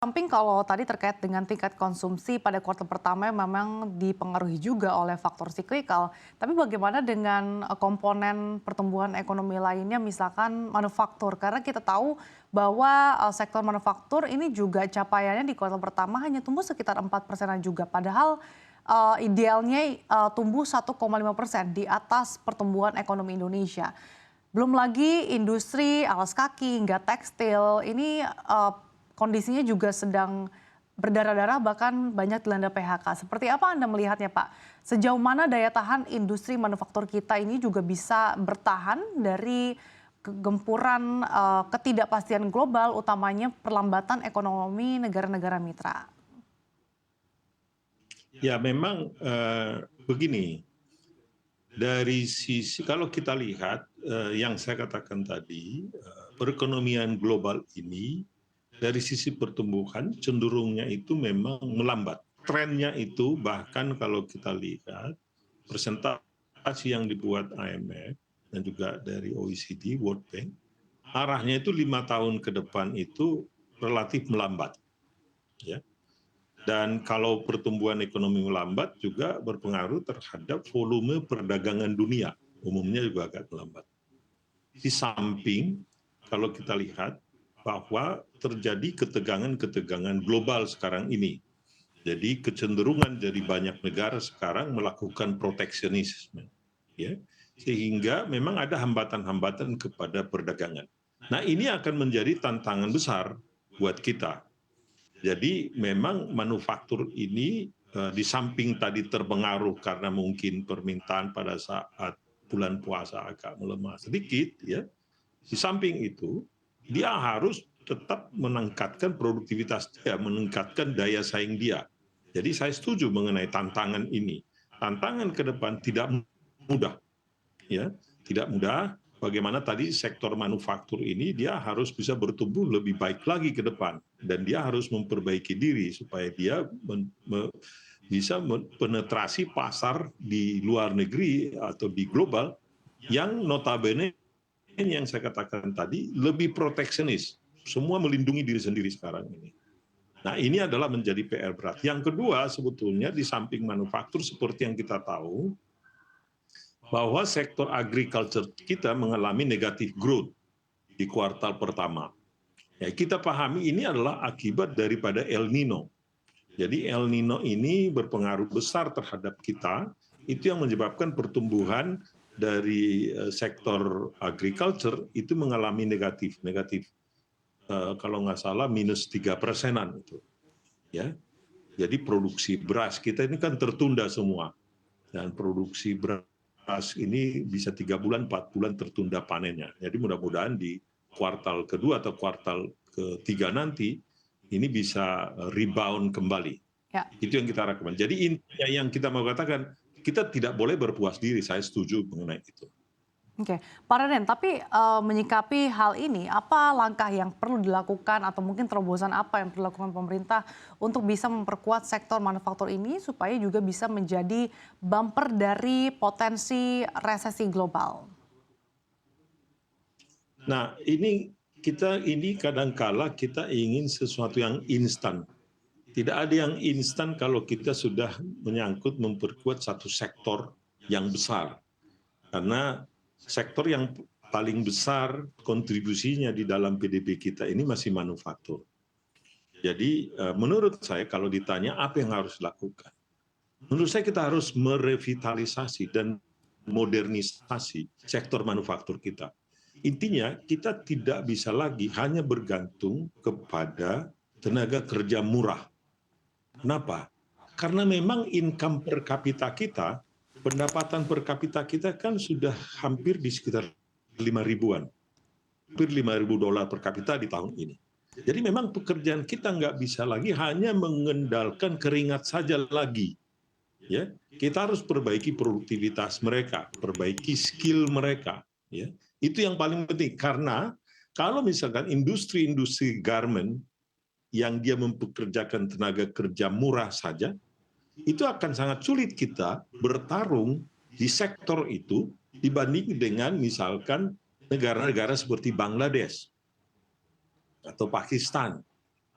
Samping kalau tadi terkait dengan tingkat konsumsi pada kuartal pertama yang memang dipengaruhi juga oleh faktor siklikal, tapi bagaimana dengan komponen pertumbuhan ekonomi lainnya misalkan manufaktur? Karena kita tahu bahwa sektor manufaktur ini juga capaiannya di kuartal pertama hanya tumbuh sekitar 4%-an juga. Padahal idealnya tumbuh 1,5% di atas pertumbuhan ekonomi Indonesia. Belum lagi industri alas kaki hingga tekstil ini kondisinya juga sedang berdarah-darah bahkan banyak dilanda PHK. Seperti apa Anda melihatnya Pak? Sejauh mana daya tahan industri manufaktur kita ini juga bisa bertahan dari gempuran ketidakpastian global utamanya perlambatan ekonomi negara-negara mitra? Ya memang begini, dari sisi kalau kita lihat yang saya katakan tadi, perekonomian global ini dari sisi pertumbuhan cenderungnya itu memang melambat. Trennya itu bahkan kalau kita lihat presentasi yang dibuat IMF dan juga dari OECD, World Bank, arahnya itu 5 tahun ke depan itu relatif melambat. Ya. Dan kalau pertumbuhan ekonomi melambat juga berpengaruh terhadap volume perdagangan dunia, umumnya juga agak melambat. Di samping kalau kita lihat bahwa terjadi ketegangan-ketegangan global sekarang ini. Jadi kecenderungan dari banyak negara sekarang melakukan proteksionisme, ya, sehingga memang ada hambatan-hambatan kepada perdagangan. Nah ini akan menjadi tantangan besar buat kita. Jadi memang manufaktur ini di samping tadi terpengaruh karena mungkin permintaan pada saat bulan puasa agak melemah sedikit, ya. Di samping itu dia harus tetap meningkatkan produktivitas dia, meningkatkan daya saing dia. Jadi saya setuju mengenai tantangan ini. Tantangan ke depan tidak mudah, ya, tidak mudah. Bagaimana tadi sektor manufaktur ini dia harus bisa bertumbuh lebih baik lagi ke depan dan dia harus memperbaiki diri supaya dia bisa penetrasi pasar di luar negeri atau di global yang notabene yang saya katakan tadi lebih proteksionis, semua melindungi diri sendiri sekarang ini. Nah ini adalah menjadi PR berat. Yang kedua sebetulnya di samping manufaktur seperti yang kita tahu bahwa sektor agriculture kita mengalami negatif growth di kuartal pertama. Ya, kita pahami ini adalah akibat daripada El Nino. Jadi El Nino ini berpengaruh besar terhadap kita, itu yang menyebabkan pertumbuhan dari sektor agriculture itu mengalami negatif kalau nggak salah minus 3%-an itu. Ya, jadi produksi beras kita ini kan tertunda semua dan produksi beras ini bisa 3 bulan, 4 bulan tertunda panennya. Jadi mudah-mudahan di kuartal kedua atau kuartal ketiga nanti ini bisa rebound kembali. Ya. Itu yang kita harapkan. Jadi intinya yang kita mau katakan, kita tidak boleh berpuas diri, saya setuju mengenai itu. Oke, Pak Raden, tapi menyikapi hal ini, apa langkah yang perlu dilakukan atau mungkin terobosan apa yang perlu dilakukan pemerintah untuk bisa memperkuat sektor manufaktur ini supaya juga bisa menjadi bumper dari potensi resesi global? Nah, ini kadangkala kita ingin sesuatu yang instan. Tidak ada yang instan kalau kita sudah menyangkut memperkuat satu sektor yang besar. Karena sektor yang paling besar kontribusinya di dalam PDB kita ini masih manufaktur. Jadi menurut saya kalau ditanya apa yang harus dilakukan, menurut saya kita harus merevitalisasi dan modernisasi sektor manufaktur kita. Intinya kita tidak bisa lagi hanya bergantung kepada tenaga kerja murah. Kenapa? Karena memang income per kapita kita, pendapatan per kapita kita kan sudah hampir di sekitar 5 ribuan. Hampir 5 ribu dolar per kapita di tahun ini. Jadi memang pekerjaan kita nggak bisa lagi hanya mengendalikan keringat saja lagi. Ya, kita harus perbaiki produktivitas mereka, perbaiki skill mereka. Ya, itu yang paling penting karena kalau misalkan industri-industri garment yang dia mempekerjakan tenaga kerja murah saja, itu akan sangat sulit kita bertarung di sektor itu dibanding dengan misalkan negara-negara seperti Bangladesh atau Pakistan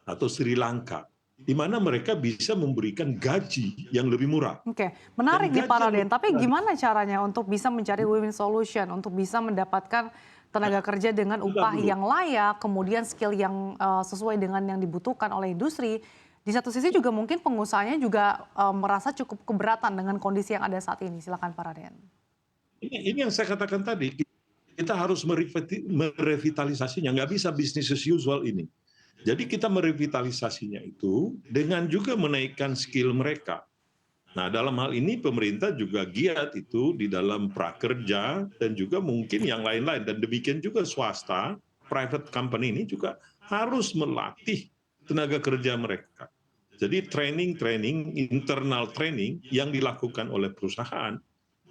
atau Sri Lanka, di mana mereka bisa memberikan gaji yang lebih murah. Oke, menarik nih gaji Pak yang Raden. lebih Tapi murah gimana caranya untuk bisa mencari win-win solution, untuk bisa mendapatkan tenaga kerja dengan Bentar upah dulu. yang layak, kemudian skill yang sesuai dengan yang dibutuhkan oleh industri. Di satu sisi juga mungkin pengusahanya juga merasa cukup keberatan dengan kondisi yang ada saat ini. Silakan Pak Raden. Ini yang saya katakan tadi, kita harus merevitalisasinya, nggak bisa business as usual ini. Jadi kita merevitalisasinya itu dengan juga menaikkan skill mereka. Nah, dalam hal ini pemerintah juga giat itu di dalam prakerja dan juga mungkin yang lain-lain. Dan demikian juga swasta, private company ini juga harus melatih tenaga kerja mereka. Jadi training, internal training yang dilakukan oleh perusahaan,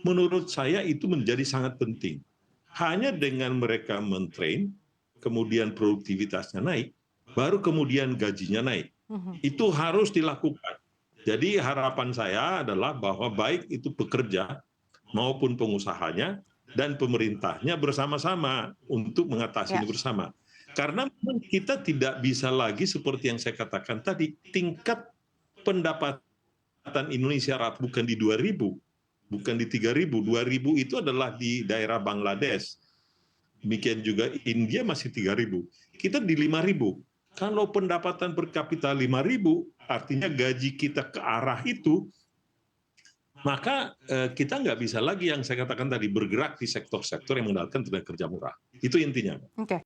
menurut saya itu menjadi sangat penting. Hanya dengan mereka mentrain, kemudian produktivitasnya naik, baru kemudian gajinya naik. Itu harus dilakukan. Jadi harapan saya adalah bahwa baik itu pekerja maupun pengusahanya dan pemerintahnya bersama-sama untuk mengatasi ini Ya. bersama. Karena memang kita tidak bisa lagi seperti yang saya katakan tadi, tingkat pendapatan Indonesia bukan di 2.000, bukan di 3.000, 2.000 itu adalah di daerah Bangladesh. Demikian juga India masih 3.000. Kita di 5.000. Kalau pendapatan per kapita 5.000, artinya gaji kita ke arah itu, maka kita nggak bisa lagi yang saya katakan tadi bergerak di sektor-sektor yang mengandalkan tenaga kerja murah. Itu intinya. Oke.